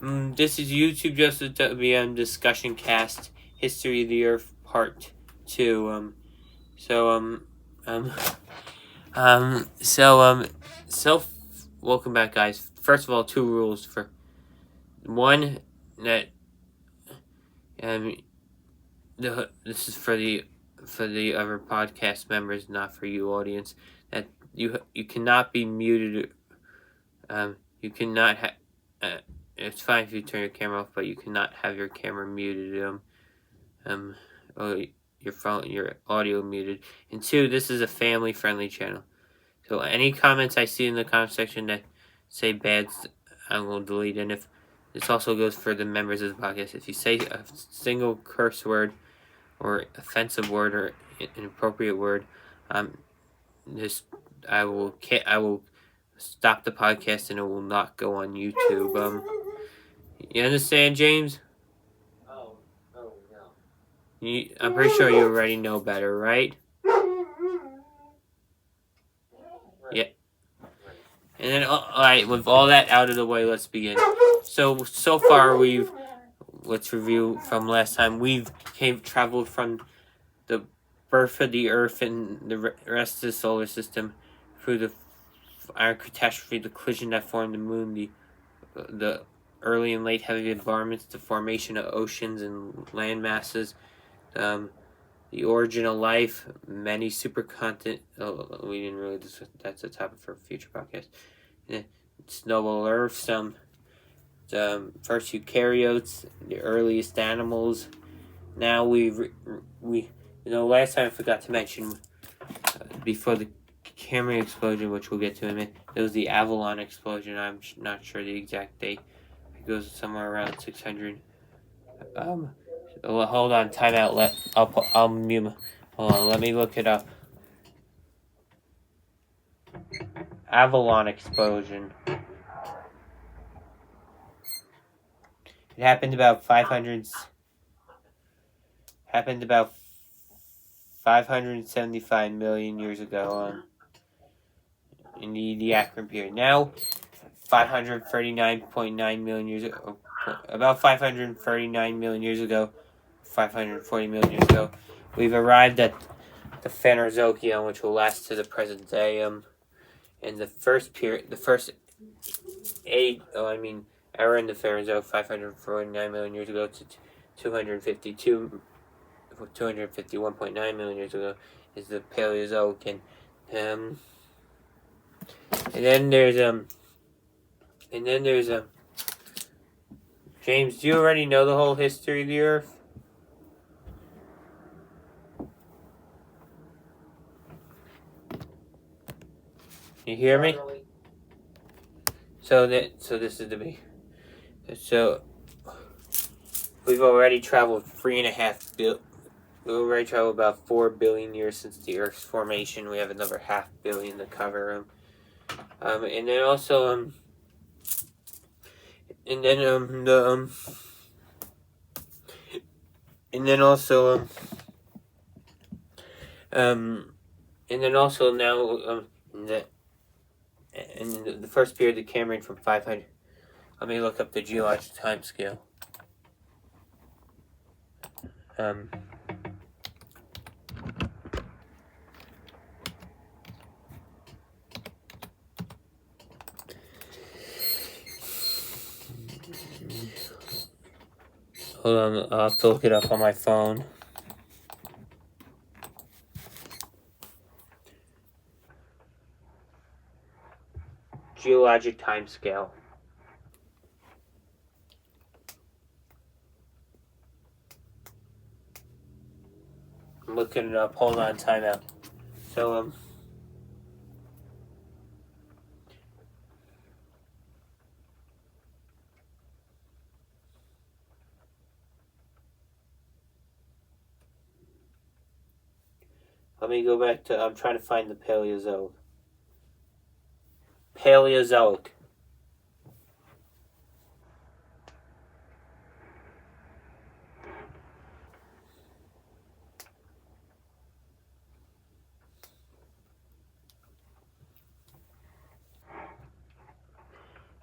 This is YouTube Justice WM Discussion Cast History of the Earth Part 2. Welcome back, guys. First of all, 2 rules. For one, that this is for the other podcast members, not for you, audience. That you cannot be muted. You cannot it's fine if you turn your camera off, but you cannot have your camera muted. Or your phone, your audio muted. And 2, this is a family-friendly channel. So any comments I see in the comment section that say bad, I will delete. And if this also goes for the members of the podcast, if you say a single curse word or offensive word or inappropriate word, I will stop the podcast and it will not go on YouTube. You understand, James? Oh no. I'm pretty sure you already know better, right? Yeah. And then, alright, with all that out of the way, let's begin. So far let's review from last time. We've traveled from the birth of the Earth and the rest of the solar system through the iron catastrophe, the collision that formed the moon, the early and late heavy bombardments, the formation of oceans and land masses, the origin of life, many supercontinents. We didn't really. That's a topic for a future podcast. Snowball Earth, the first eukaryotes, the earliest animals. Now last time I forgot to mention, before the Cambrian explosion, which we'll get to in a minute, there was the Avalon explosion. I'm not sure the exact date. It goes somewhere around 600. Hold on, time out. I'll mute. Hold on, let me look it up. Avalon explosion. It happened about 575 million years ago in the Ediacaran period. Now, 539.9 million years ago. About 539 million years ago. 540 million years ago, we've arrived at the Phanerozoic, which will last to the present day. And the first era in the Phanerozoic, 549 million years ago to 251.9 million years ago, is the Paleozoic, and then there's James, do you already know the whole history of the Earth? You hear me? So this is the big. So we've already traveled 3.5 billion. We've already traveled about 4 billion years since the Earth's formation. We have another 500 million to cover. And then also now in the first period, the Cambrian from 500. Let me look up the geologic time scale. Hold on, I'll have to look it up on my phone. Geologic time scale. I'm looking it up. Hold on, time out. So, let me go back to, I'm trying to find the Paleozoic. Paleozoic.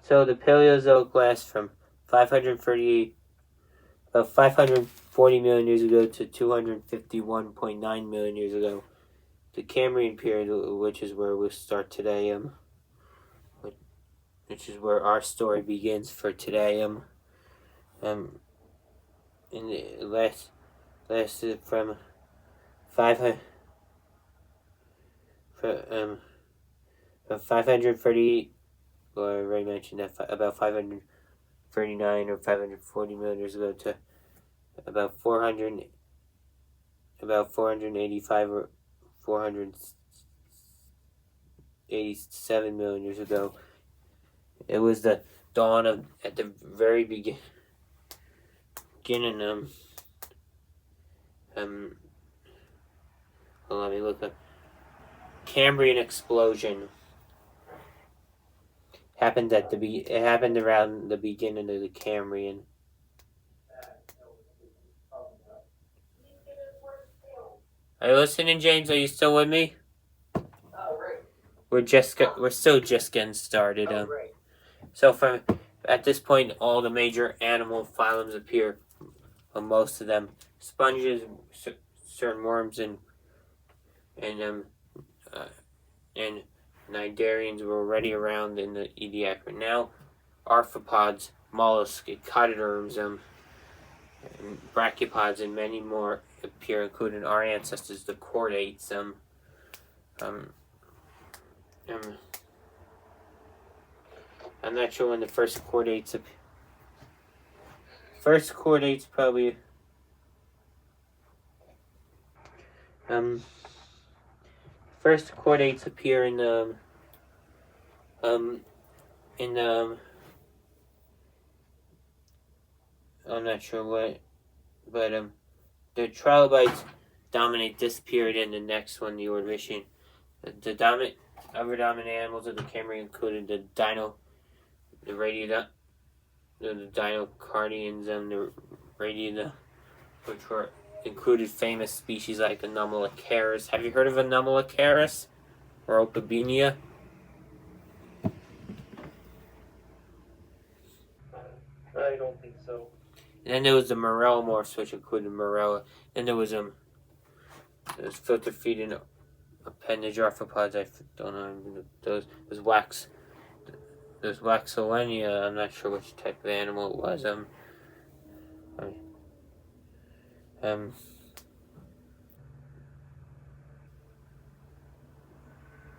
So the Paleozoic lasts from about 540 million years ago to 251.9 million years ago. The Cambrian period, which is where we'll start today, which is where our story begins for today. In the lasted from 500 from 538. Well, I already mentioned that about 539 or 540 million years ago to about 485 or 487 million years ago. It was the dawn of, at the very beginning, let me look up. Cambrian explosion happened it happened around the beginning of the Cambrian. Are you listening, James? Are you still with me? We're still just getting started. So from at this point, all the major animal phylums appear. Most of them, sponges, certain worms, and cnidarians were already around in the Ediacara. Now, arthropods, mollusks, echinoderms, and brachiopods, and many more appear, including our ancestors, the chordates. I'm not sure when the first chordates appear. First chordates probably first chordates appear in I'm not sure what, but the trilobites dominate this period, and the next one, the Ordovician. The other dominant animals of the Cambrian included the dinocardians, the radiata, which were included famous species like Anomalocaris. Have you heard of Anomalocaris or Opabinia? I don't think so. And then there was the Morellomorphs, which included Morella. Then there was filter feeding appendage arthropods. I don't know those Waxolenia. I'm not sure which type of animal it was. Let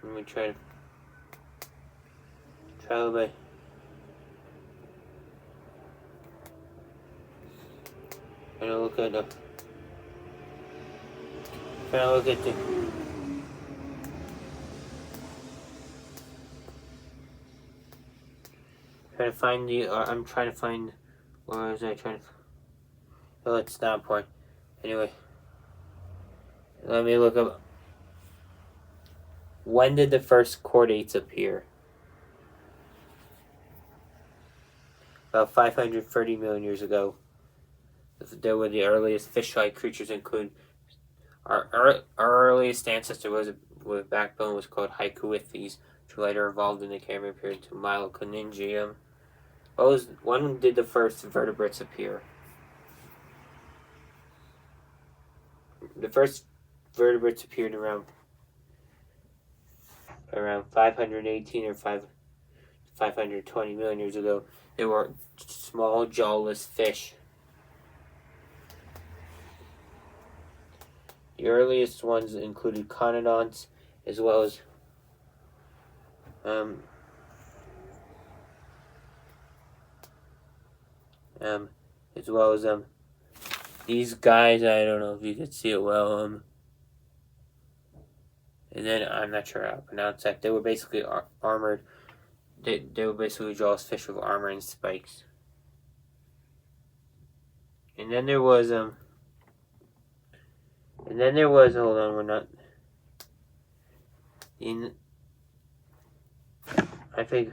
me try by. Trying to look at the. Trying to find the. I'm trying to find. Where was I trying to? Oh, it's not important. Anyway, let me look up. When did the first chordates appear? About 530 million years ago. They were the earliest fish-like creatures. Include our earliest ancestor with backbone was called Hycoichthyes, which later evolved in the Cambrian period to Myloconigium. When did the first vertebrates appear? The first vertebrates appeared around 518 or 520 million years ago. They were small, jawless fish. The earliest ones included conodonts, as well as these guys. I don't know if you could see it well. And then I'm not sure how to pronounce that. They were basically armored. They were basically jawless fish with armor and spikes. And then there was hold on, we're not in. I think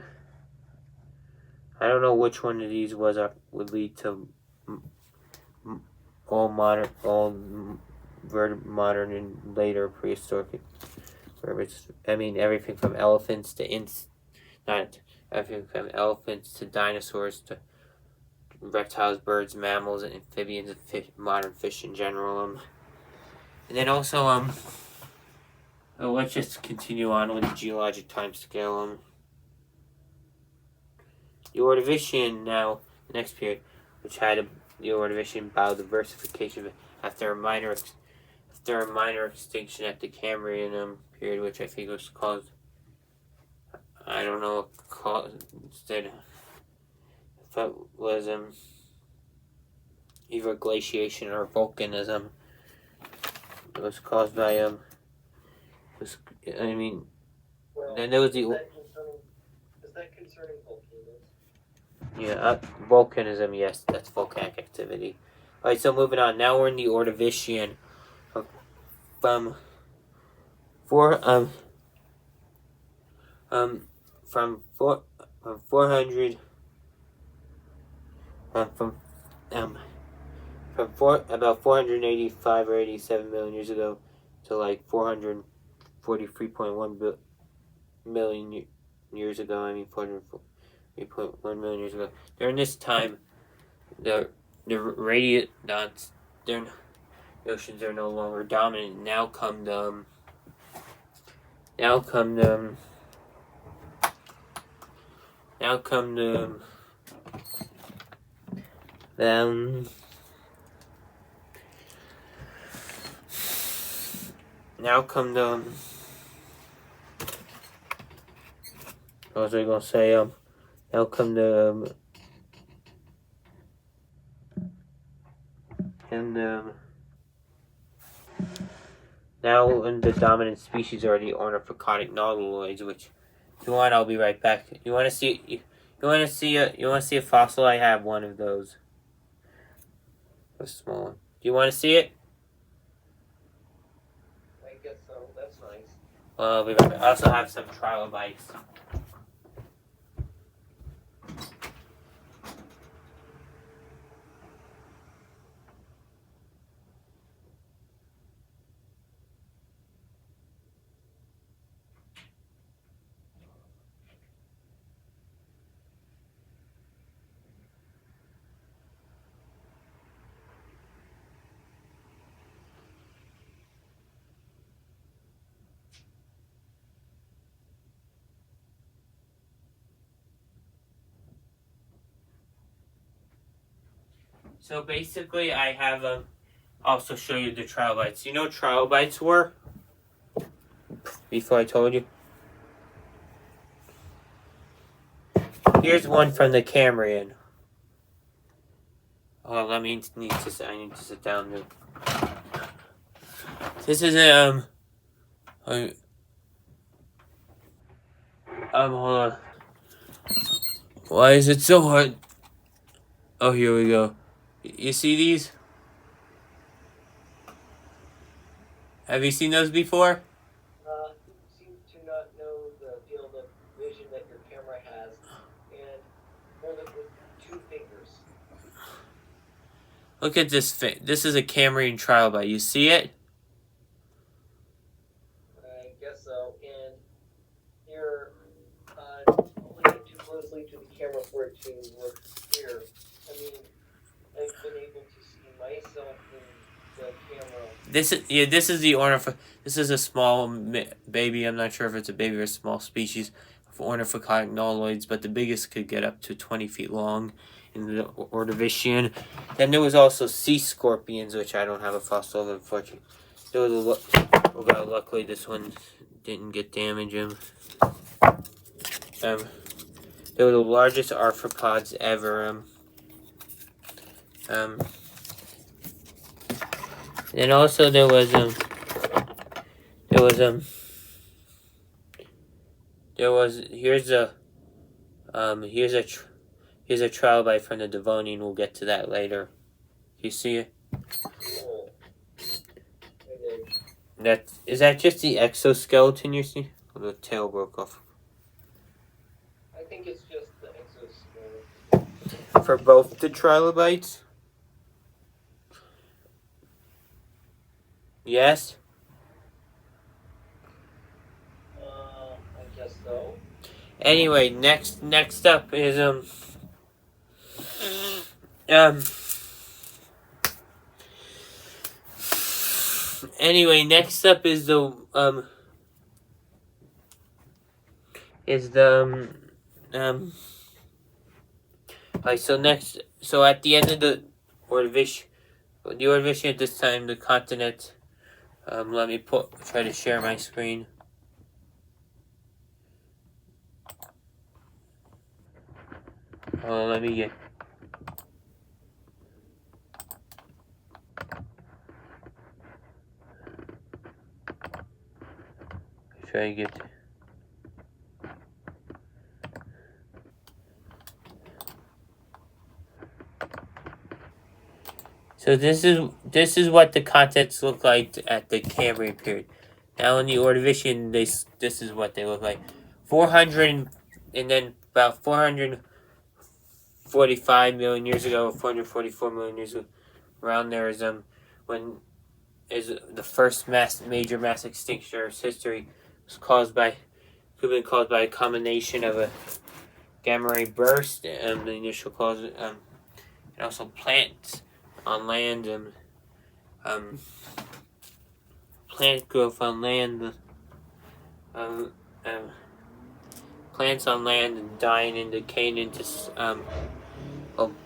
I don't know which one of these would lead to all modern and later prehistoric vertebrates. I mean, everything from elephants to dinosaurs to reptiles, birds, mammals, amphibians, and modern fish in general. And then also let's just continue on with the geologic time scale. The Ordovician now, the next period, which had the Ordovician biodiversification after a minor extinction at the Cambrian period, which I think was caused, I don't know, instead, if it was either glaciation or volcanism. It was caused by Well, then there was the is that concerning volcanoes? volcanism. Yes, that's volcanic activity. All right, so moving on. Now we're in the Ordovician. From 400 about 485 or 87 million years ago to like 443.1 million years ago. 443.1 million years ago. During this time, the oceans are no longer dominant. Now come the what was I gonna say? Now come the now the dominant species are the ornithopodic nautiloids, which, if you want, I'll be right back. You want to see a fossil? I have one of those. A small one. Do you want to see it? I guess so. That's nice. Well, I'll be right back. I also have some trilobites. So basically, I have also show you the trilobites. You know what trilobites were? Before I told you. Here's one from the Cambrian. Oh, I need to sit down now. This is hold on. Why is it so hard? Oh, here we go. You see these? Have you seen those before? You seem to not know the field of vision that your camera has, and hold it with 2 fingers. Look at this. This is a Cambrian trilobite. You see it? I guess so. And you're holding it too closely to the camera for it to look clear. I mean, I've been able to see myself in the camera. This is the This is a small baby. I'm not sure if it's a baby or a small species of ornithopodic nautiloids, but the biggest could get up to 20 feet long in the Ordovician. Then there was also sea scorpions, which I don't have a fossil of, unfortunately. Luckily this one didn't get damaged. They were the largest arthropods ever. And also there was here's a trilobite from the Devonian. We'll get to that later. You see it? Oh. Is that just the exoskeleton you see? Or the tail broke off? I think it's just the exoskeleton. For both the trilobites? Yes? I guess so. Anyway, next up is Anyway, next up is the so at the end of the Ordovician at this time, the continent. Let me try to share my screen. Oh, let me get. Try to get. So this is what the continents look like at the Cambrian period. Now in the Ordovician, this is what they look like. 400 and then about 445 million years ago, 444 million years ago, around there is when is the first major mass extinction in history. Was could have been caused by a combination of a gamma ray burst and the initial cause, and also plants on land, plant growth on land, plants on land and dying and decaying into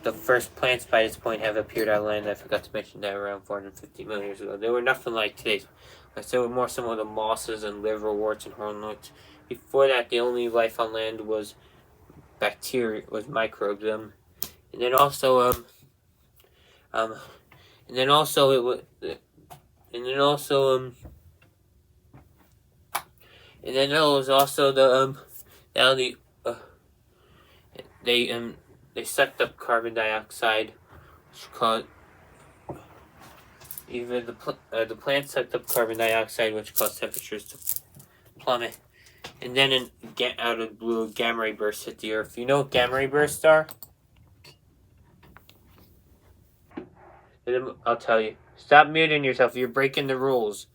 the first plants by this point have appeared on land. I forgot to mention that around 450 million years ago. They were nothing like today's. They were more similar to mosses and liverworts and hornworts. Before that, the only life on land was bacteria, was microbes. And then also it was, and then it was also the now they sucked up carbon dioxide, which caused the plants sucked up carbon dioxide, which caused temperatures to plummet. And then out of the blue, gamma ray bursts hit the Earth. You know what gamma ray bursts are? I'll tell you. Stop muting yourself. You're breaking the rules.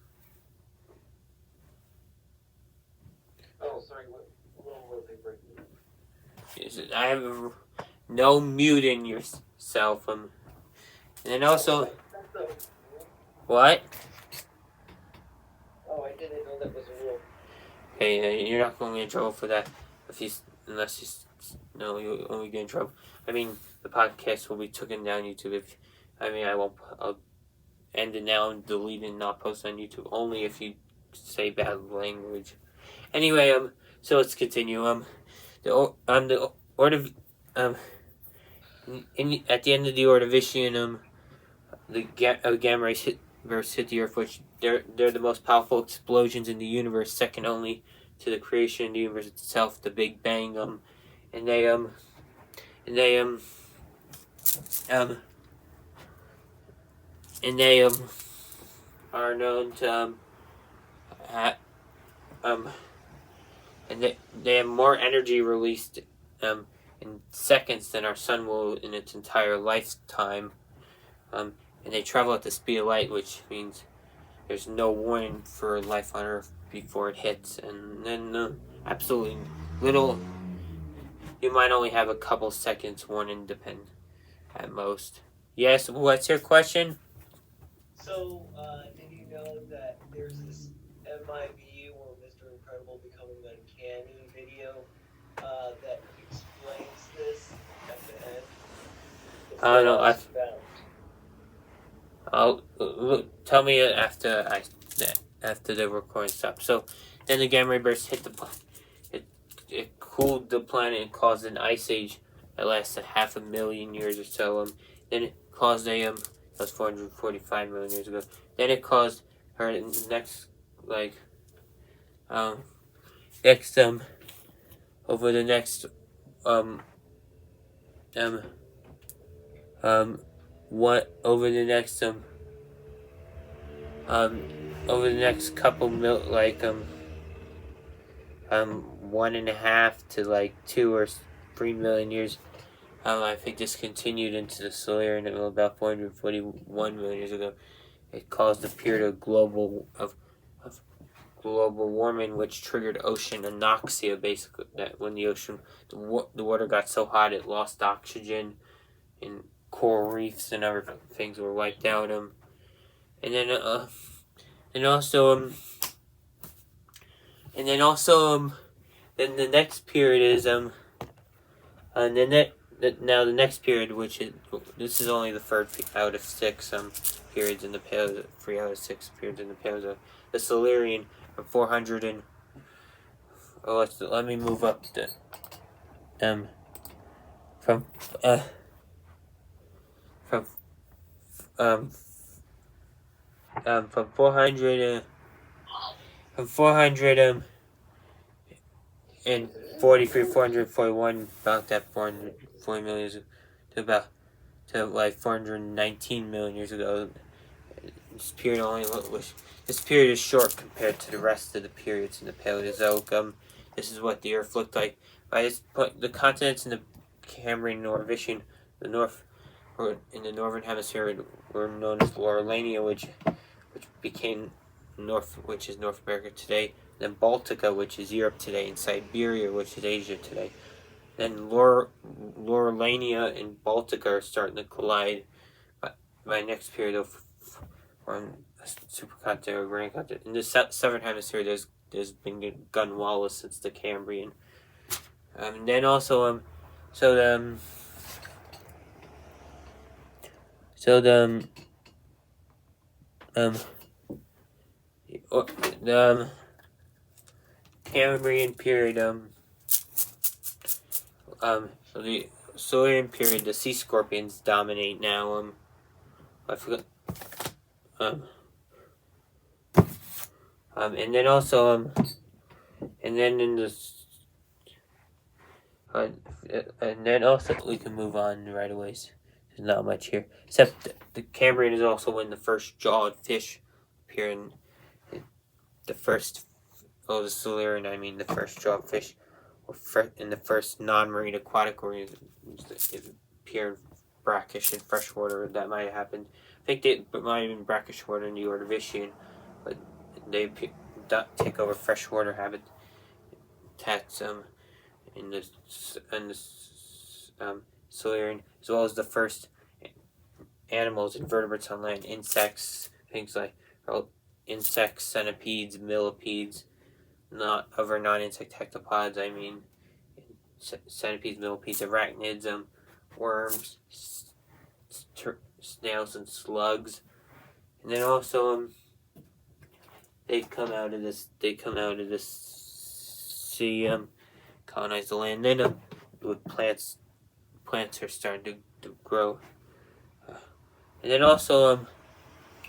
Oh, sorry. What was they breaking? I have no muting yourself. And then also, what? Oh, I didn't know that was a rule. Hey, you're not going to get in trouble for that unless you only get in trouble. I mean, the podcast will be taken down YouTube I won't. I'll end it now and delete it and not post on YouTube. Only if you say bad language. Anyway, so let's continue. At the end of the Ordovician, the gamma rays burst hit the Earth, which they're the most powerful explosions in the universe, second only to the creation of the universe itself, the Big Bang. And they are known to and they have more energy released in seconds than our sun will in its entire lifetime. And they travel at the speed of light, which means there's no warning for life on Earth before it hits. And then absolutely little. You might only have a couple seconds warning, depend at most. Yes, what's your question? So, did you know that there's this MIB or Mr. Incredible Becoming Uncanny video that explains this at the end? I don't know. I'll tell me after the recording stops. So then the gamma ray burst hit the planet. It cooled the planet and caused an ice age that lasted 500,000 years or so. Then it caused that was 445 million years ago. Then it caused her next over the next couple 1.5 to 2 or 3 million years. I think this continued into the solar and about 441 million years ago. It caused a period of global warming, which triggered ocean anoxia. Basically, that when the water got so hot it lost oxygen and coral reefs and other things were wiped out. And then also then the next period is now the next period, which is this is only the third out of 6 periods in the Paleozoic, 3 out of 6 periods in the Paleozoic. The Silurian from 400 and let me move up the from 400 and 43, 441, about that 440 million to like 419 million years ago. This period is short compared to the rest of the periods in the Paleozoic. This is what the Earth looked like. By this point, the continents in the Cambrian and Ordovician, in the northern hemisphere, were known as Laurelania, which became which is North America today. Then Baltica, which is Europe today, and Siberia, which is Asia today. Then Laurelania and Baltica are starting to collide by next period of supercontinent or grand continent. In the southern hemisphere, there's been Gondwana since the Cambrian. And then also the Cambrian period, so the Silurian period, the sea scorpions dominate now. I forgot. And then also, and then in the, and then also we can move on right away. There's not much here, except the Cambrian is also when the first jawed fish appear in the first. Oh, the Silurian, I mean the first jawed fish, in the first non-marine aquatic organisms appear in brackish and freshwater. That might have happened. I think it might have been brackish water in the Ordovician, but they take over freshwater habitats in the Silurian, as well as the first animals, invertebrates on land, insects, things like insects, centipedes, millipedes, not other non-insect hectopods. I mean, centipedes, millipedes, arachnids, worms, snails, and slugs. And then also, they come out of this sea, colonize the land. Then with plants are starting to grow. And then also,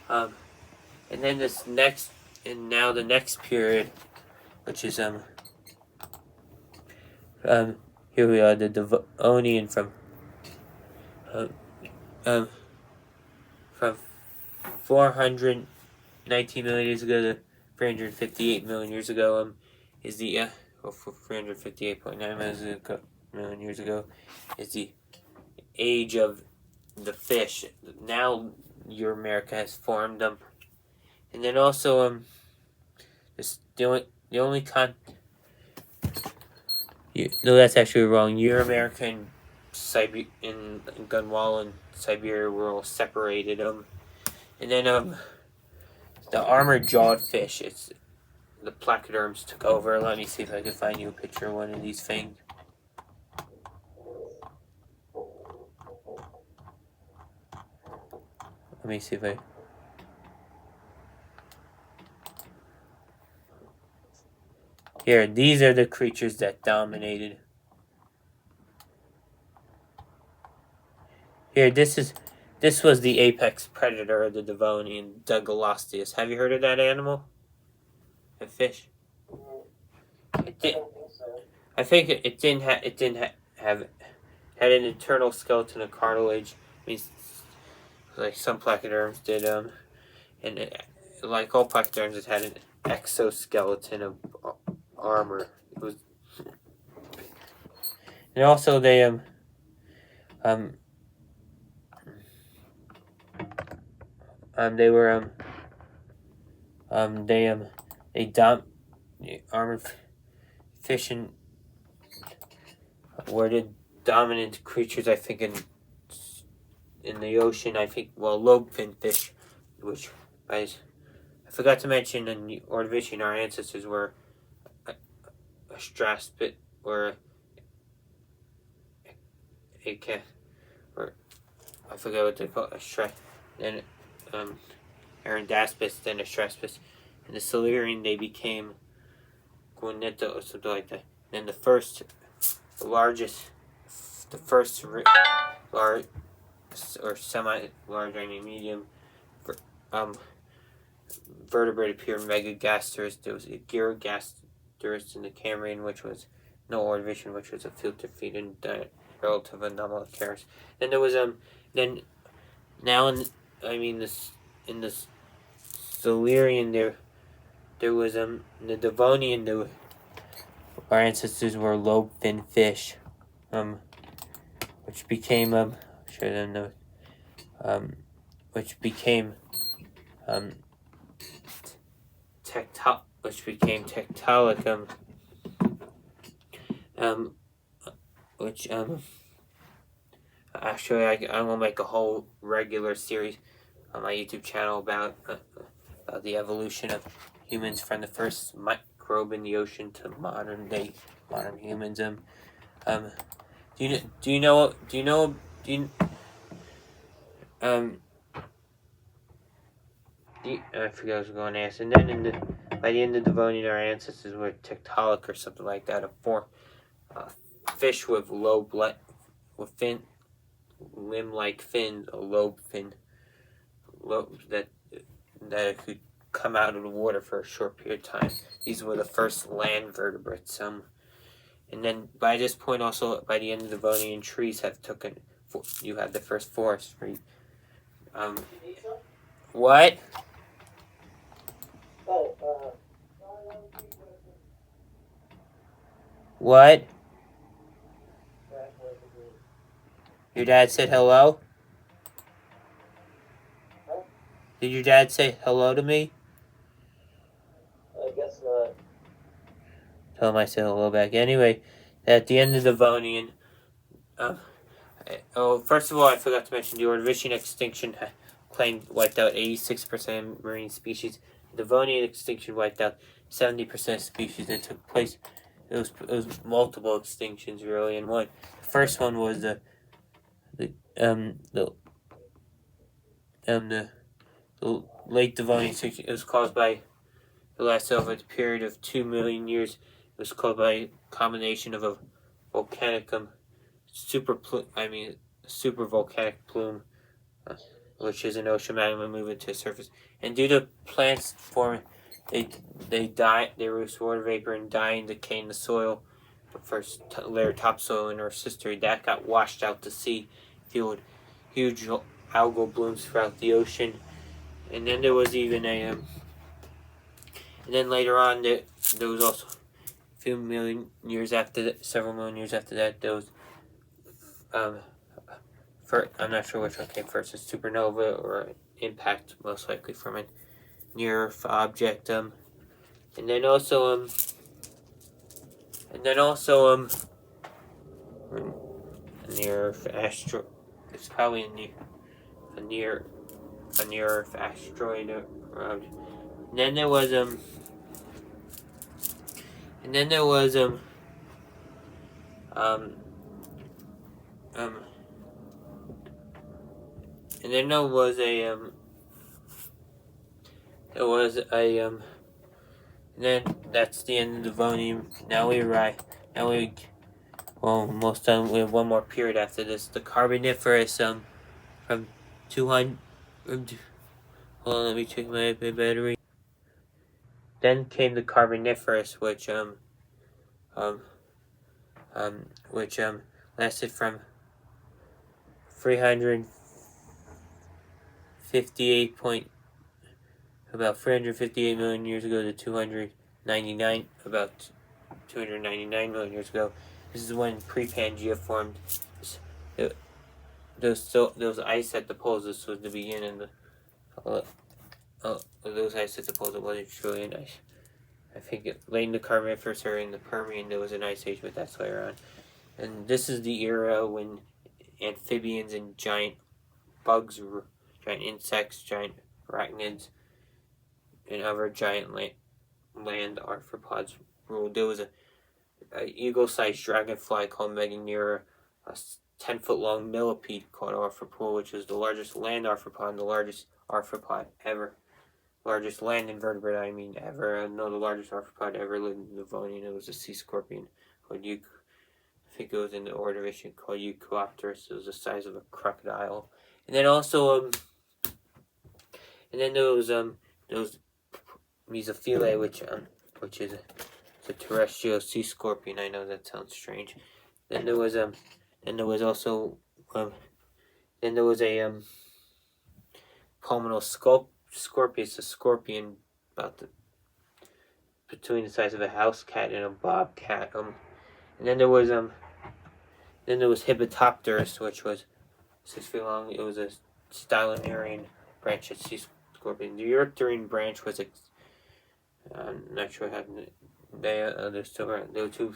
and then now the next period, which is here we are, the Devonian from 419 million years ago to 358 million years ago, is the 358.9 million years ago is the age of the fish. Now Euramerica has formed them, and then also no, that's actually wrong. Euramerica and Gondwana and Siberia were all separated. And then the armored jawed fish. It's the placoderms took over. Let me see if I can find you a picture of one of these things. Let me see if I. Here, these are the creatures that dominated. Here, this was the apex predator of the Devonian, Dugalosteus. Have you heard of that animal? A fish. I think it didn't have had an internal skeleton of cartilage. I mean, like some placoderms did. And like all placoderms, it had an exoskeleton of armor. It was, and also they armored fish and were the dominant creatures, I think, in the ocean. I think, well, lobefin fish, which I forgot to mention in the Ordovician, our ancestors were a strathspit or or I forget what they call it, a strath, then Arandaspis, then a strathspis. In the Silurian, they became Guaneta or something like that. Then the first large or semi-large, I mean medium, vertebrate appeared Megagasturus. There was a Gyrogasturus in the Cambrian, which was no Ordovician, which was a filter feeding relative Anomalocaris. Then there was then now in this Silurian there was in the Devonian our ancestors were lobefin fish, which became tectonic, which actually I'm gonna make a whole regular series on my YouTube channel about the evolution of humans from the first microbe in the ocean to modern humans. I forget what I was going to ask. And then by the end of Devonian, our ancestors were tectonic or something like that, a fish with limb-like fins, a lobe fin, that could come out of the water for a short period of time. These were the first land vertebrates. And then by this point, also by the end of the Devonian, trees have you had the first forestry. What? What? Your dad said hello? Did your dad say hello to me? I guess not. Tell him I said hello back. Anyway, at the end of the Devonian, first of all, I forgot to mention the Ordovician extinction wiped out 86% of marine species. The Devonian extinction wiped out 70% of species that took place. It was multiple extinctions really, and the first one was the late Devonian extinction. It was caused by the last over a period of 2 million years. It was caused by a combination of a volcanic super volcanic plume, which is an ocean magma moving to the surface, and due to plants forming, they die. They release water vapor and die and decay in the soil. The first layer of topsoil in Earth's history that got washed out to sea, fueled huge algal blooms throughout the ocean. And then there was even and then later on there was also several million years after that, there was I'm not sure which one came first, a supernova or impact, most likely from a near-Earth object. And then also a near-Earth asteroid. It's probably a near-Earth asteroid around. And then there was and then that's the end of the Devonian. Most done. We have one more period after this. The Carboniferous, from 200. Hold on, let me check my battery. Then came the Carboniferous, which lasted from 358 million years ago to 299 million years ago. This is when pre-Pangea formed. Those ice at the poles. This was the beginning of those ice at the poles. It wasn't truly an ice. I think late in the Carboniferous or in the Permian there was an ice age, but that's later on. And this is the era when amphibians and giant bugs, giant insects, giant arachnids, and other giant land arthropods ruled. There was a eagle-sized dragonfly called Meganeura, a 10-foot-long millipede called arthropod, which is the largest land arthropod and the largest arthropod ever. Largest land invertebrate, ever. No, the largest arthropod ever lived in the Devonian. It was a sea scorpion called I think it was in the Ordovician called Eucopterus. It was the size of a crocodile. And then also, there was Mesophilae, which is a terrestrial sea scorpion. I know that sounds strange. Then there was a pulmonal scorpius, a scorpion between the size of a house cat and a bobcat. And then there was Hippotopterus, which was 6 feet long. It was a stylinarian branch of sea scorpion. The Eurycterine branch was I'm not sure how there were two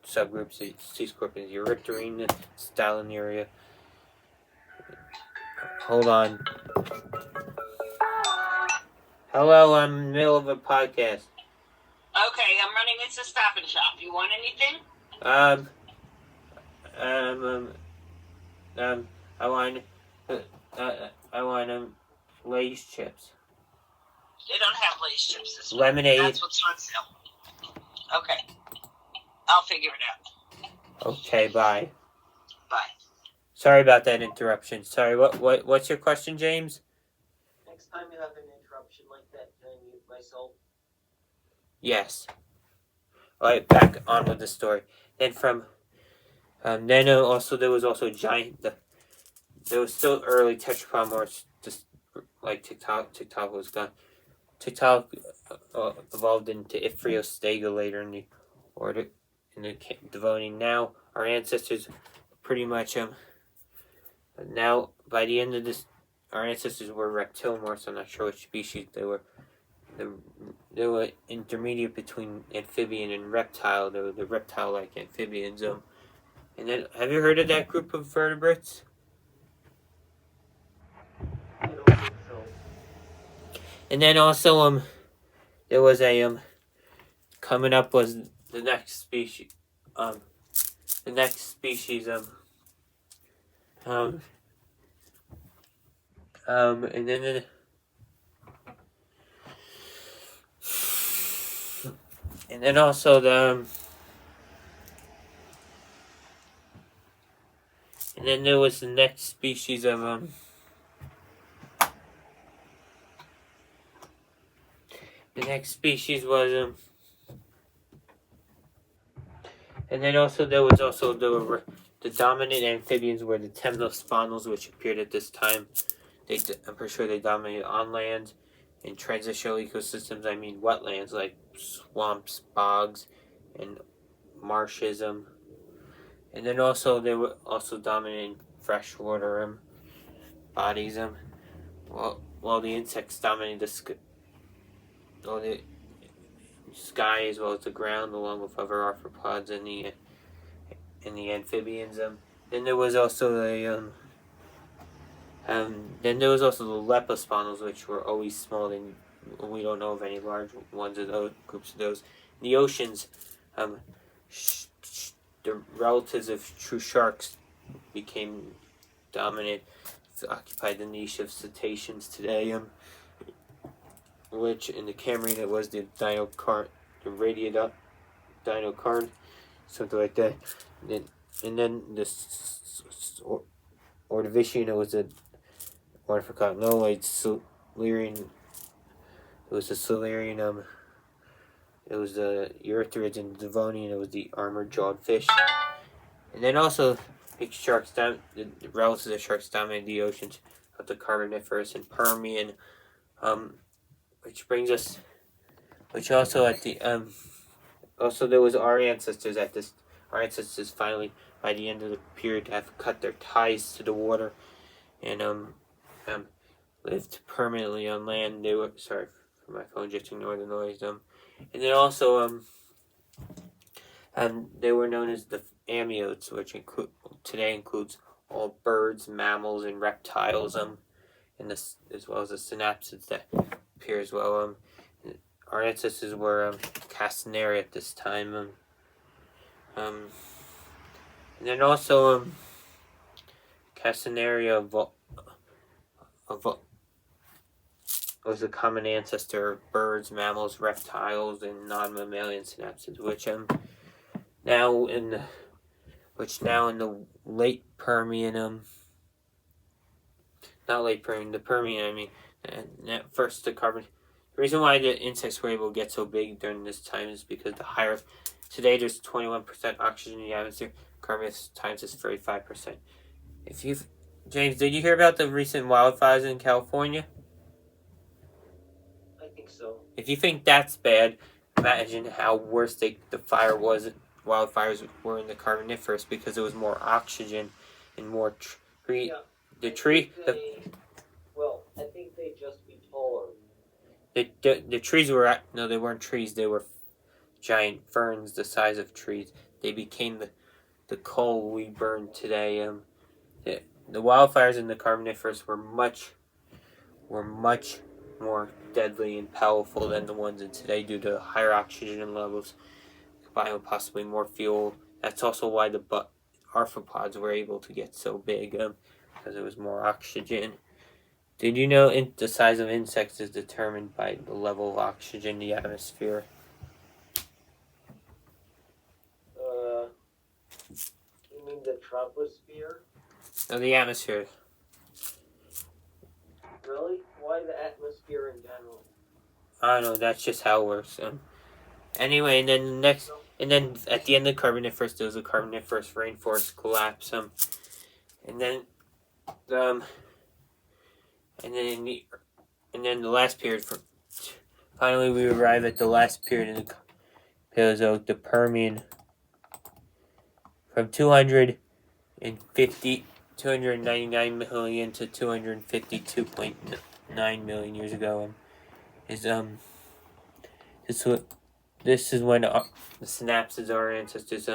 subgroups of sea scorpions: Eurycterine and Stylinaria. Hold on. Hello, I'm in the middle of a podcast. Okay, I'm running into Stop and Shop. You want anything? I want Lay's chips. They don't have Lay's chips this week. Lemonade. That's what's on sale. Okay. I'll figure it out. Okay, bye. Bye. Sorry about that interruption. Sorry, what's your question, James? Next time you have an interruption like that, can I mute myself? Yes. Alright, back on with the story. Then there was also giant. There was still early tetrapod, just like TikTok. TikTok was gone. TikTok evolved into Iphriostega later in the Devonian. Now our ancestors pretty much now by the end of this, our ancestors were reptilomorphs. I'm not sure which species they were. They were intermediate between amphibian and reptile. They were the reptile-like amphibians. And then, have you heard of that group of vertebrates? I don't think so. And then also, there was coming up was the next species. The next species. And then. And then also and then there was the next species of the next species was and then also there was also the dominant amphibians were the temnospondyls, which appeared at this time. I'm pretty sure they dominated on land. In transitional ecosystems, I mean wetlands like swamps, bogs, and marshes. And then also they were also dominant in freshwater bodies. While the insects dominated the sky as well as the ground, along with other arthropods and the amphibians. Then there was also then there was also the lepospondylus, which were always small, and we don't know of any large ones of those groups of those. In the oceans, the relatives of true sharks became dominant, occupied the niche of cetaceans today. Which in the Cambrian it was the dinocarn, the dinocarn, something like that. And then the Ordovician, it was Silurian. It was the Silurian. It was the Eurythrids and the Devonian. It was the armored jawed fish. And then also, big sharks the relatives of sharks dominated the oceans of the Carboniferous and Permian. Which also at the also there was our ancestors finally by the end of the period have cut their ties to the water and lived permanently on land. They were sorry for my phone, just ignore the noise. And then also they were known as the amniotes, which today includes all birds, mammals, and reptiles, and this, as well as the synapsids that appear as well. Our ancestors were Castanera at this time. And then also Castaneria was a common ancestor of birds, mammals, reptiles, and non-mammalian synapsids, which now in the late Permian, not late Permian, the Permian, I mean, and at first the carbon. The reason why the insects were able to get so big during this time is because today there's 21% oxygen in the atmosphere. Carbon at times is 35%. James, did you hear about the recent wildfires in California? I think so. If you think that's bad, imagine how worse the wildfires were in the Carboniferous, because there was more oxygen and more tree. Yeah, The tree. I think they'd just be taller. The trees were no, they weren't trees. They were giant ferns the size of trees. They became the coal we burn today. The wildfires in the Carboniferous were much more deadly and powerful than the ones in today due to higher oxygen levels, combined with possibly more fuel. That's also why the arthropods were able to get so big, because there was more oxygen. Did you know the size of insects is determined by the level of oxygen in the atmosphere? You mean the troposphere? No, the atmosphere. Really? Why the atmosphere in general? I don't know. That's just how it works. Anyway, and then at the end of the Carboniferous, there was a Carboniferous rainforest collapse. And then the last period. Finally, we arrive at the last period in the Paleozoic, the Permian, from 299 million to 252.9 million years ago. This is when the synapsids, our ancestors,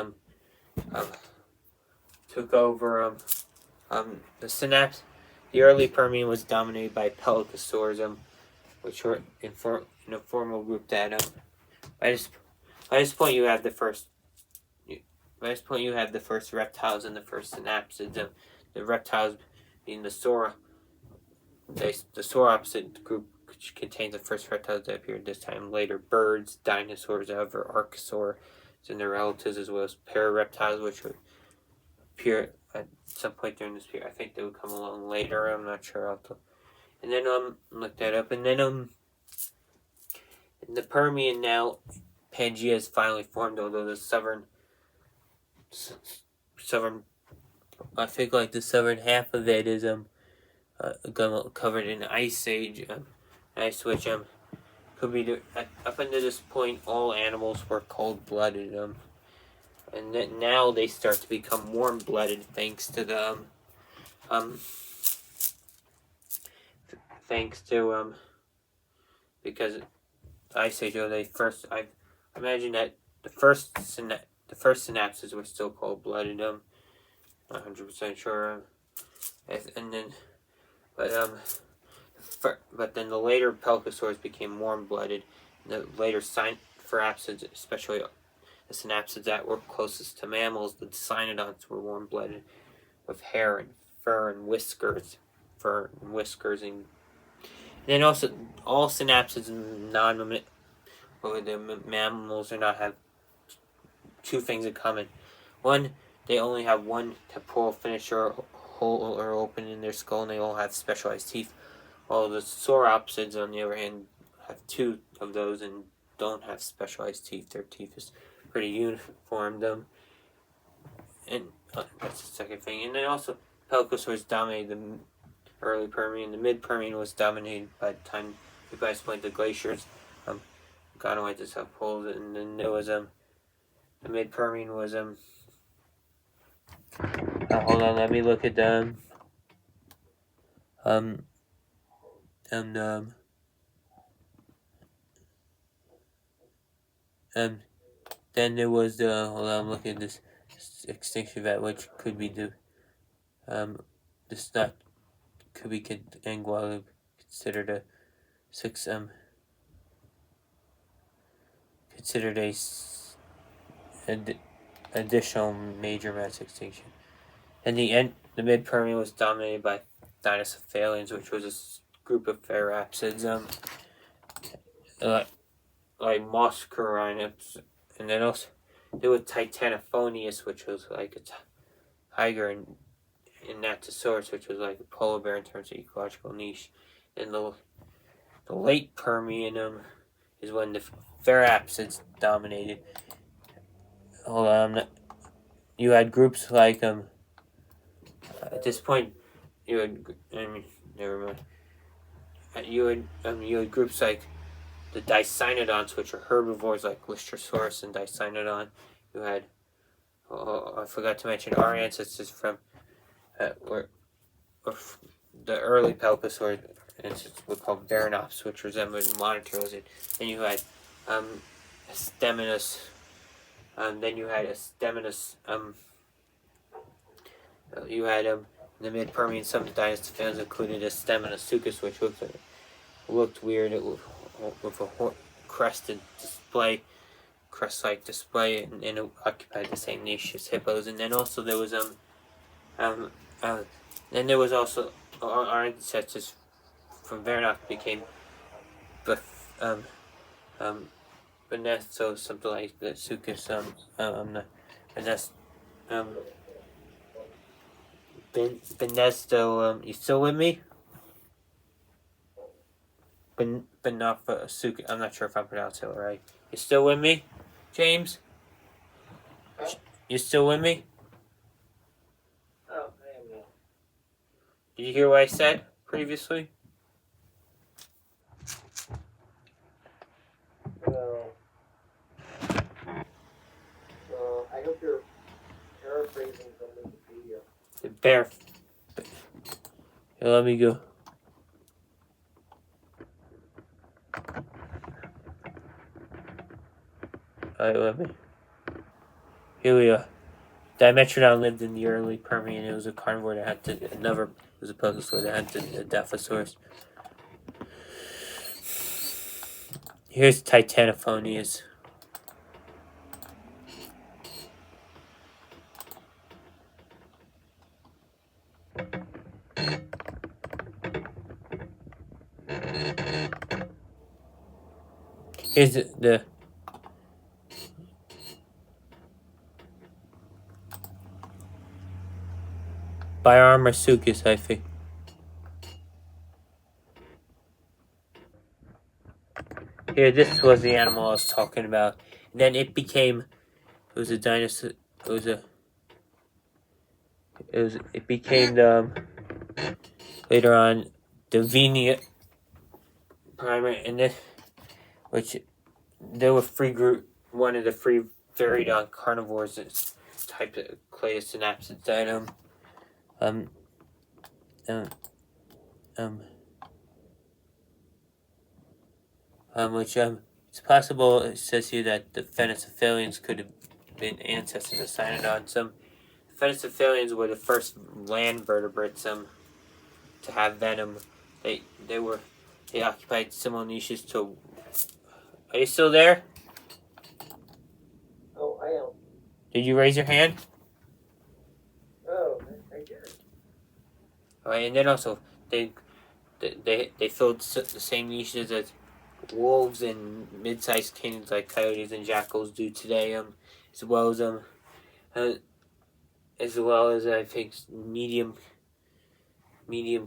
took over. The early Permian was dominated by pelycosaurs, which were in a formal group that by this point you have the first. By this point, you have the first reptiles and the first synapsids. The reptiles being the sauropsid group, which contains the first reptiles that appeared this time. Later, birds, dinosaurs, however, archosaurs and their relatives, as well as parareptiles, which would appear at some point during this period. I think they would come along later. I'm not sure. And then look that up. And then in the Permian now, Pangea is finally formed, although the southern, I think like the southern half of it is covered in ice age, ice, which could be up until this point all animals were cold-blooded, and then now they start to become warm-blooded thanks to the because ice age. I imagine that the first synapses were still cold-blooded. Not 100% sure. And then, but then the later pelycosaurs became warm-blooded. The later synapsids, especially the synapsids that were closest to mammals, the cynodonts, were warm-blooded with hair and fur and whiskers, and then also all synapsids and mammals do not have two things in common. One, they only have one temporal finisher hole or open in their skull, and they all have specialized teeth. While the sauropsids, on the other hand, have two of those and don't have specialized teeth. Their teeth is pretty uniform, and that's the second thing. And then also, pelycosaurs dominated the early Permian. The mid-Permian was dominated by the time you guys went the glaciers gone away to South Poles, and then there was the mid-Permian was hold on, let me look at them. Then there was the hold on, I'm looking at this extinction event, which could be this not could be considered a six considered additional major mass extinction. In the end, the mid-Permian was dominated by dinocephalians, which was a group of therapsids, like Moscarinids, and then also there was Titanophonius, which was like a tiger, and Natosaurus, which was like a polar bear in terms of ecological niche. And the late Permian is when the therapsids dominated. Hold on, you had groups like at this point you had never mind. You had groups like the Dicynodonts, which are herbivores like Lystrosaurus and Dicynodon. You had I forgot to mention our ancestors from were the early Pelposaur ancestors were called Baranops, which resembled monitor lizard. Then you had Asteminus. Then you had Asteminus. You had in the mid-Permian, some dinosaurs included Asteminasuchus, which looked weird. It with a crested display, crest-like display, and it occupied the same niche as hippos. And then also there was then there was also our ancestors from Vernock became Benesto, something like the Suchus, Benesto, you still with me? Benafa Suchus, I'm not sure if I'm pronouncing it right. You still with me, James? You still with me? Oh, I am now. Did you hear what I said previously? Well, I hope you're paraphrasing from Wikipedia. The bear. Here, let me go. Alright, let me. Here we are. Dimetrodon lived in the early Permian. It was a carnivore that had it was a plesiosaur that had a Dilophosaurus. Here's Titanophonius. Here's the Biarmasuchus, I think. Here, this was the animal I was talking about. And then it was a dinosaur. It became later on the Venia primate, and this, which they were one of the free Viridon carnivores, type of Cladosynapsid that which it's possible, it says here that the Phenecyphalians could have been ancestors of Cynodon. Some Phenecyphalians were the first land vertebrates to have venom. They occupied similar niches to. Are you still there? Oh, I am. Did you raise your hand? Oh, I did. Alright, and then also they filled the same niches as wolves and mid-sized canids like coyotes and jackals do today. As well as I think medium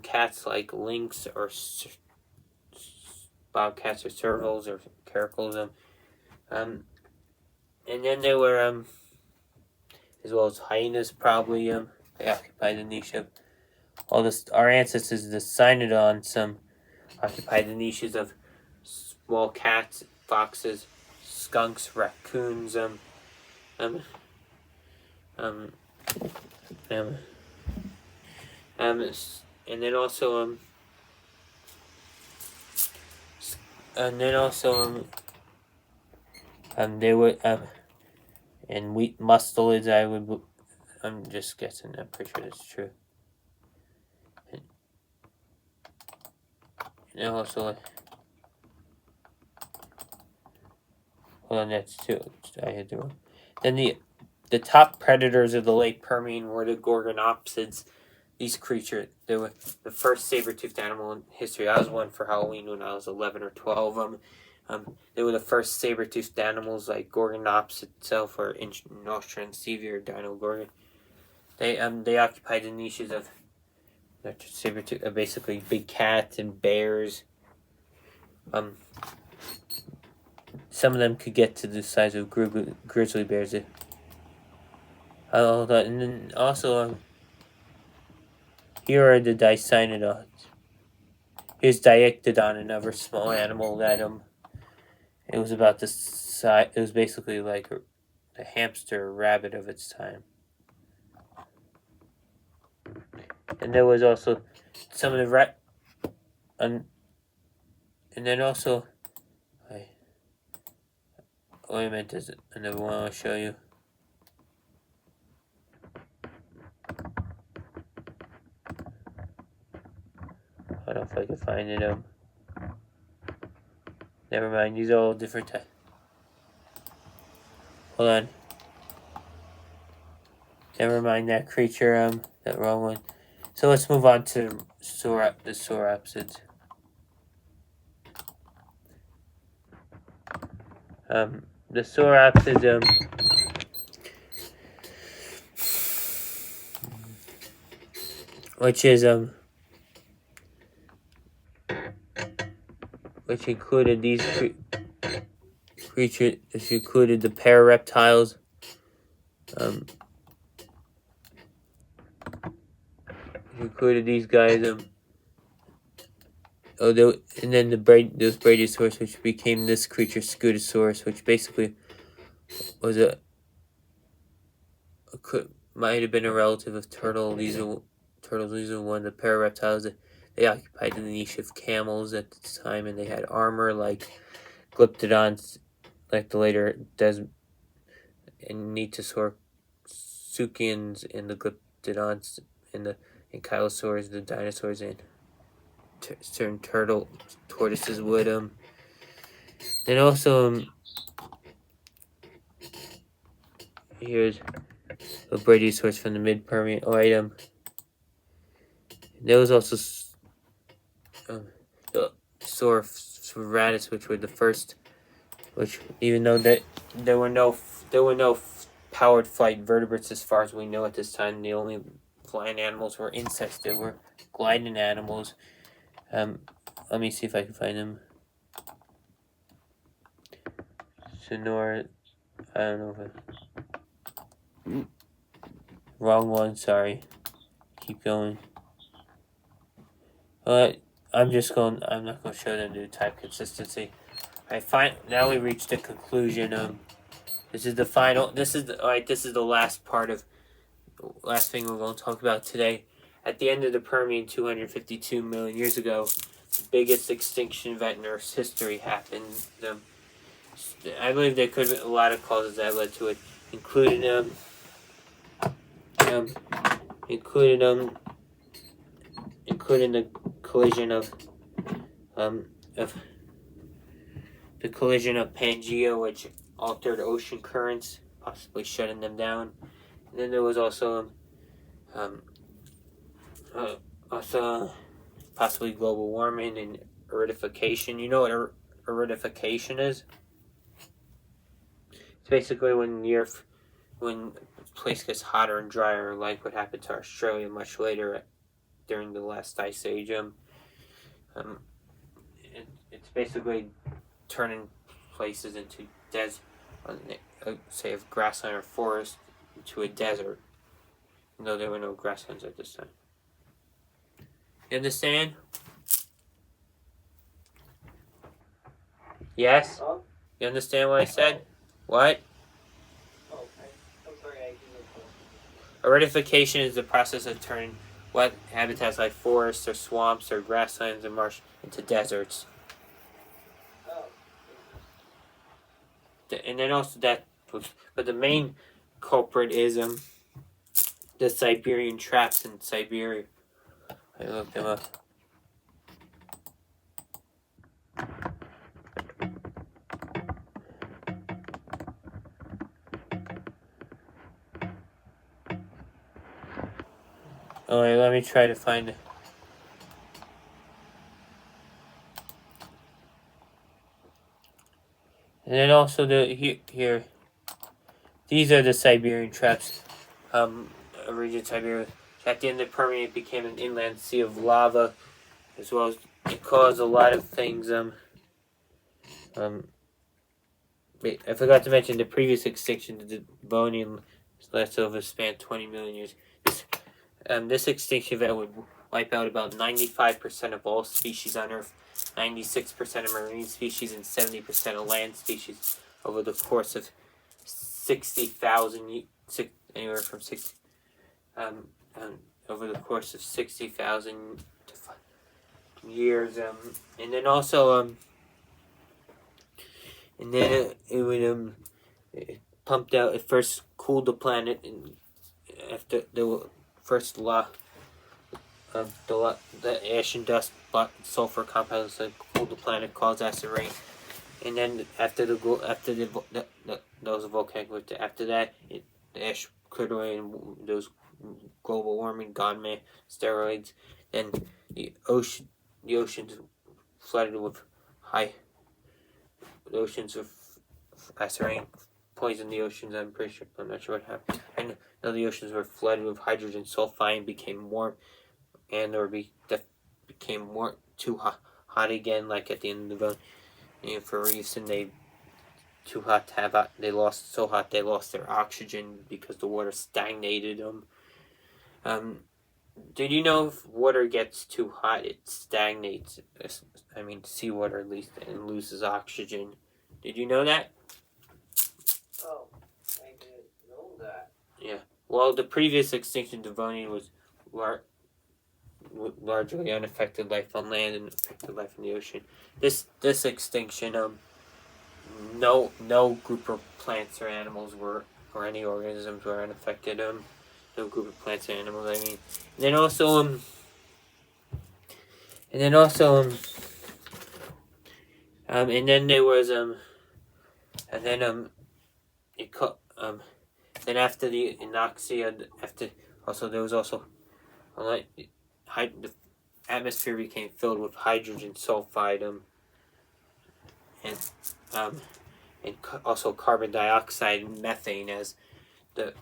cats like lynx or bobcats or servals or caracals. And then there were as well as hyenas probably they occupied the niche of our ancestors, the Cynodon, occupied the niches of small cats, foxes, skunks, raccoons, and then also they were and wheat mustelids. I'm just guessing. I'm pretty sure that's true. and also, hold on, that's two. I hit the wrong. Then the top predators of the Lake Permian were the gorgonopsids. These creatures, they were the first saber-toothed animal in history. I was one for Halloween when I was 11 or 12. They were the first saber-toothed animals like gorgonopsid itself, or in Austrian severe dino gorgon. They occupied the niches of saber-tooth, basically big cats and bears. Some of them could get to the size of grizzly bears. And then also, here are the Dicynodons. Here's Diectodon, another small animal that it was about the size. It was basically like a hamster or rabbit of its time. And there was also some of the and then also, wait a minute, there's another one I'll show you. I don't know if I can find it. Never mind, these are all different types. Hold on. Never mind that creature, that wrong one. So let's move on to the sauropsids. The sauropsids, which included these creatures, which included the parareptiles, included these guys, and then those Brachiosaurus, which became this creature, Scutosaurus, which basically was might have been a relative of turtles. These are one of the parareptiles. They occupied the niche of camels at the time, and they had armor like Glyptodons, like the later and Netosaurus and the Glyptodons and Ankylosaurs, the dinosaurs, and certain tortoises would. Then also, here's a Brachiosaurus from the mid-Permian. There was also the Sauroratus, which were the first. Which, even though that there were no powered flight vertebrates as far as we know at this time, the only flying animals were insects. They were gliding animals. Let me see if I can find them. Sonora, I don't know if wrong one, sorry. Keep going. I'm not going to show them the type consistency. Now we reached the conclusion. This is the last thing we're going to talk about today. At the end of the Permian 252 million years ago, the biggest extinction event in Earth's history happened. I believe there could have been a lot of causes that led to it, including the collision of Pangea, which altered ocean currents, possibly shutting them down. And then there was also possibly global warming and aridification. You know what aridification is? It's basically when the place gets hotter and drier, like what happened to Australia much later during the last ice age. It's basically turning places into say, of grassland or forest into a desert, though there were no grasslands at this time. You understand? Yes? Huh? You understand what I said? What? Oh, I'm sorry, I didn't know. Aridification is the process of turning wet habitats like forests or swamps or grasslands and marsh into deserts. Oh. And then also but the main culprit is the Siberian traps in Siberia. I looked them up. Alright, let me try to find it. And then also here, these are the Siberian traps. Region Siberia. At the end of the Permian, it became an inland sea of lava, as well as it caused a lot of things. Wait, I forgot to mention the previous extinction of the Devonian leftover spanned 20 million years. This extinction event would wipe out about 95% of all species on Earth, 96% of marine species, and 70% of land species over the course of 60,000 anywhere from 60 over the course of 60,000 years. And then also and then it would it pumped out. It first cooled the planet, and after the first the ash and dust, sulfur compounds that cooled the planet, caused acid rain. And then after those volcanic, after that, the ash cleared away, and those global warming, gone man, steroids. Then the oceans flooded with acid rain poisoned the oceans. I'm not sure what happened. I know the oceans were flooded with hydrogen sulfide and became warm, and became more too hot again, like at the end of the and for reefs, and they lost their oxygen because the water stagnated them. Did you know if water gets too hot, it stagnates? I mean, seawater at least, and loses oxygen. Did you know that? Oh, I didn't know that. Yeah. Well, the previous extinction Devonian was largely unaffected life on land and affected life in the ocean. This extinction, no group of plants or animals or any organisms were unaffected. No group of plants or animals. I mean, and then also and then there was then after the anoxia, there was also the atmosphere became filled with hydrogen sulfide, and also carbon dioxide and methane, as the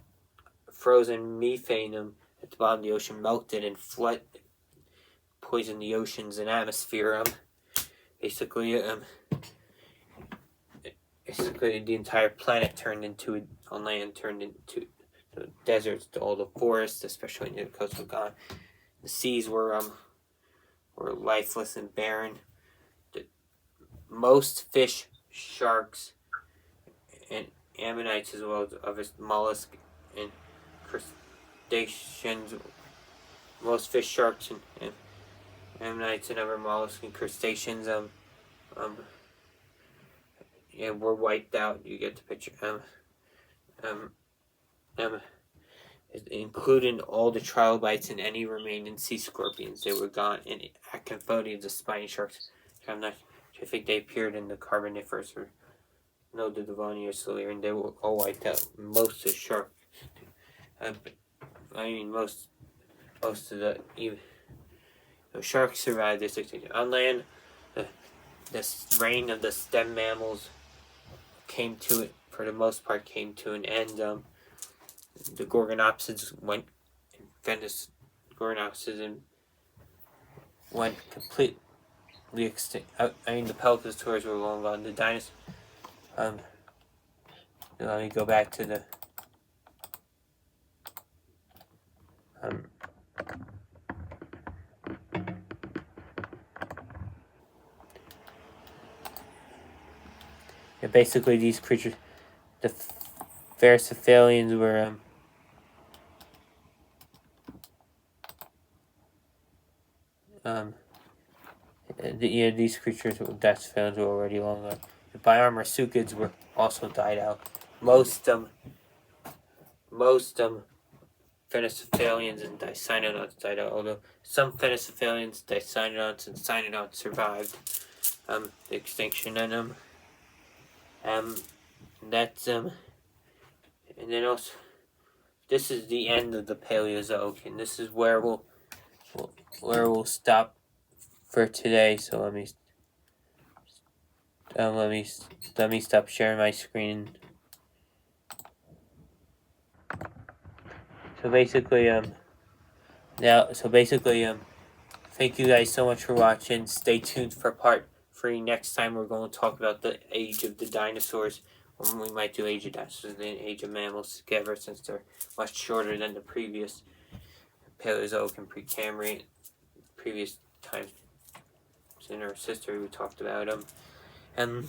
frozen methane at the bottom of the ocean melted and poisoned the oceans and atmosphere. Basically, the entire planet on land turned into the deserts, all the forests, especially near the coast, were gone. The seas were lifeless and barren. Most fish, sharks, and ammonites, as well as other mollusks and crustaceans. Most fish, sharks, and ammonites and other mollusks and crustaceans were wiped out. You get the picture. Including all the trilobites and any remaining sea scorpions. They were gone. And Acanthodia, the spiny sharks. I think they appeared in the Carboniferous or the Devonian Silurian, and they were all wiped out. Most of the sharks. Most of the sharks survived this extinction. On land, the reign of the stem mammals for the most part, came to an end. The Gorgonopsids went completely extinct. The Pelycosaurs were long gone. The dinosaurs. Let me go back to the. Basically, these creatures, the Ferrocephalians were these creatures, Dasyphalians, were already long gone. The Biomarsuchids were also died out. Most Phenecyphalians and Dicynodonts died out, although some Phenecyphalians, Dicynodonts, and Cynodonts survived the extinction. And that's and then also this is the end of the Paleozoic, and this is where we'll stop for today. So let me stop sharing my screen. So basically, thank you guys so much for watching. Stay tuned for part 3. Next time we're going to talk about the age of the dinosaurs. Or we might do age of dinosaurs and age of mammals together, since they're much shorter than the previous Paleozoic and Precambrian previous times in our history we talked about them.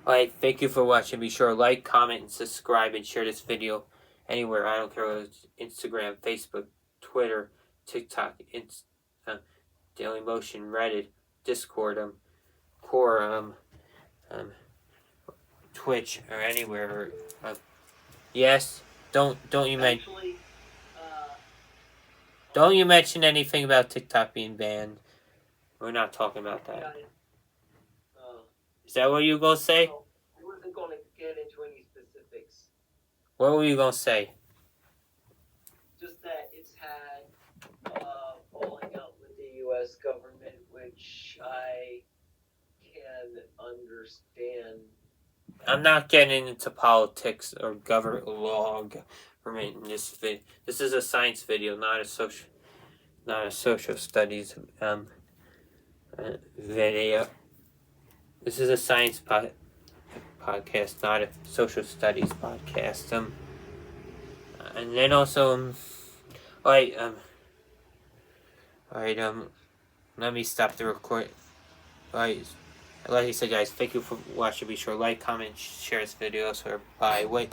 Alright, thank you for watching. Be sure to like, comment, and subscribe, and share this video anywhere. I don't care whether it's Instagram, Facebook, Twitter, TikTok, Dailymotion, Reddit, Discord, Quora, Twitch, or anywhere. Yes, don't you mention. Actually, Don't you mention anything about TikTok being banned. We're not talking about that. got it. Is that what you were going to say? No, I wasn't going to get into any specifics. What were you going to say? Just that it's had falling out with the U.S. government, which I can understand. I'm not getting into politics or government law government in this video. This is a science video, not a social studies video. This is a science podcast, not a social studies podcast. And then also, alright, let me stop the record. Alright, like I said, guys, thank you for watching. Be sure to like, comment, share this video. So, bye. Wait.